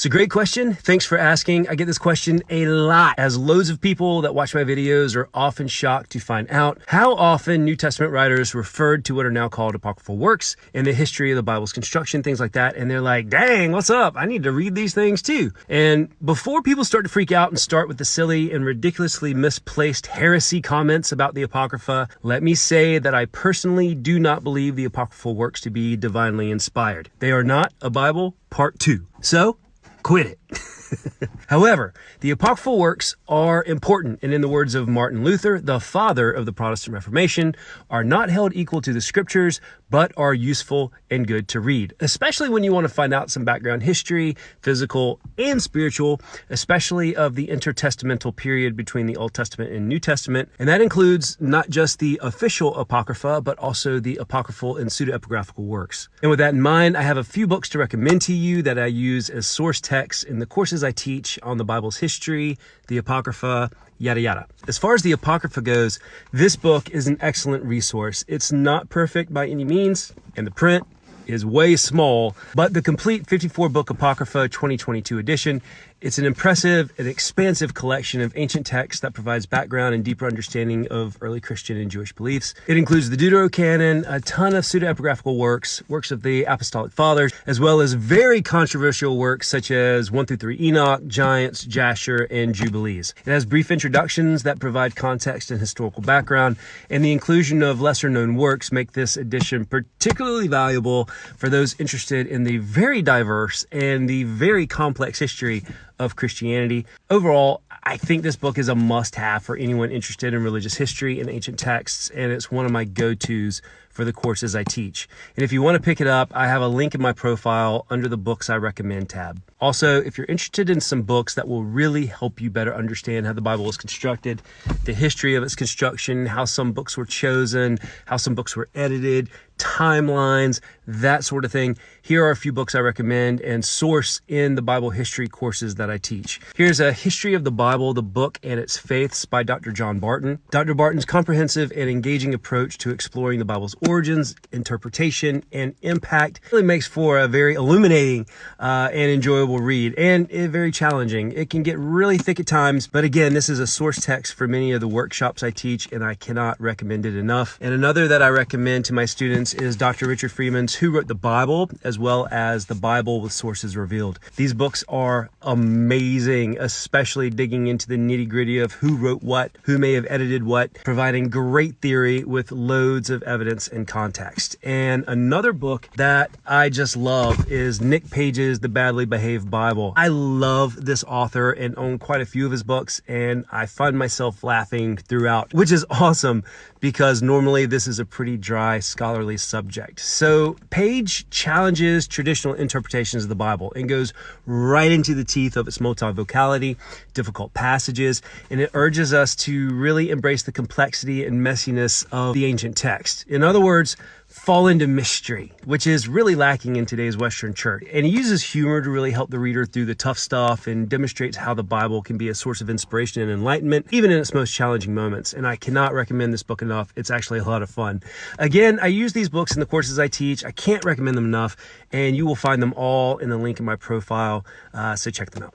It's a great question. Thanks for asking. I get this question a lot, as loads of people that watch my videos are often shocked to find out how often New Testament writers referred to what are now called apocryphal works in the history of the Bible's construction, things like that. And they're like, dang, what's up? I need to read these things too. And before people start to freak out and start with the silly and ridiculously misplaced heresy comments about the Apocrypha, let me say that I personally do not believe the apocryphal works to be divinely inspired. They are not a Bible, part 2. So, quit it. However, the apocryphal works are important, and in the words of Martin Luther, the father of the Protestant Reformation, are not held equal to the scriptures, but are useful and good to read, especially when you want to find out some background history, physical and spiritual, especially of the intertestamental period between the Old Testament and New Testament. And that includes not just the official Apocrypha, but also the apocryphal and pseudepigraphical works. And with that in mind, I have a few books to recommend to you that I use as source texts in the courses I teach on the Bible's history, the Apocrypha, yada yada. As far as the Apocrypha goes, this book is an excellent resource. It's not perfect by any means, and the print is way small, but the complete 54-book Apocrypha 2022 edition, it's an impressive and expansive collection of ancient texts that provides background and deeper understanding of early Christian and Jewish beliefs. It includes the Deuterocanon, a ton of pseudepigraphical works, works of the Apostolic Fathers, as well as very controversial works such as 1 through 3 Enoch, Giants, Jasher, and Jubilees. It has brief introductions that provide context and historical background, and the inclusion of lesser-known works make this edition particularly valuable for those interested in the very diverse and the very complex history of Christianity. Overall, I think this book is a must-have for anyone interested in religious history and ancient texts, and it's one of my go-tos for the courses I teach. And if you want to pick it up, I have a link in my profile under the Books I Recommend tab. Also, if you're interested in some books that will really help you better understand how the Bible was constructed, the history of its construction, how some books were chosen, how some books were edited, timelines, that sort of thing, here are a few books I recommend and source in the Bible history courses that I teach. Here's A History of the Bible, the Book and Its Faiths by Dr. John Barton. Dr. Barton's comprehensive and engaging approach to exploring the Bible's origins, interpretation, and impact really makes for a very illuminating and enjoyable read, and very challenging. It can get really thick at times, but again, this is a source text for many of the workshops I teach, and I cannot recommend it enough. And another that I recommend to my students is Dr. Richard Freeman's Who Wrote the Bible, as well as The Bible with Sources Revealed. These books are amazing, especially digging into the nitty-gritty of who wrote what, who may have edited what, providing great theory with loads of evidence and context. And another book that I just love is Nick Page's The Badly Behaved Bible. I love this author and own quite a few of his books, and I find myself laughing throughout, which is awesome because normally this is a pretty dry scholarly subject. So Page challenges traditional interpretations of the Bible and goes right into the teeth of its multivocality, difficult passages, and it urges us to really embrace the complexity and messiness of the ancient text. In other words, fall into mystery, which is really lacking in today's Western church. And he uses humor to really help the reader through the tough stuff and demonstrates how the Bible can be a source of inspiration and enlightenment, even in its most challenging moments. And I cannot recommend this book enough. It's actually a lot of fun. Again, I use these books in the courses I teach. I can't recommend them enough, and you will find them all in the link in my profile, so check them out.